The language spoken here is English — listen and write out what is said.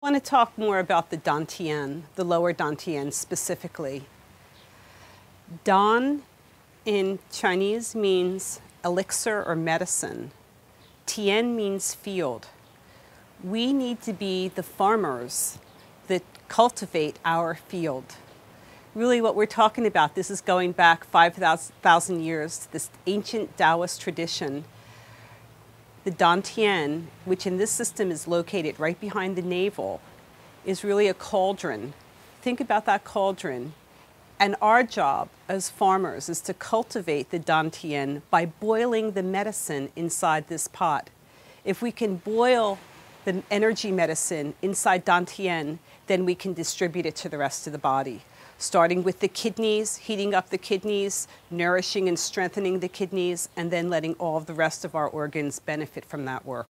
I want to talk more about the Dantian, the lower Dantian specifically. Dan in Chinese means elixir or medicine. Tian means field. We need to be the farmers that cultivate our field. Really what we're talking about, this is going back 5,000 years, this ancient Taoist tradition. The Dantian, which in this system is located right behind the navel, is really a cauldron. Think about that cauldron. And our job as farmers is to cultivate the Dantian by boiling the medicine inside this pot. If we can boil the energy medicine inside Dantian, then we can distribute it to the rest of the body. Starting with the kidneys, heating up the kidneys, nourishing and strengthening the kidneys, and then letting all of the rest of our organs benefit from that work.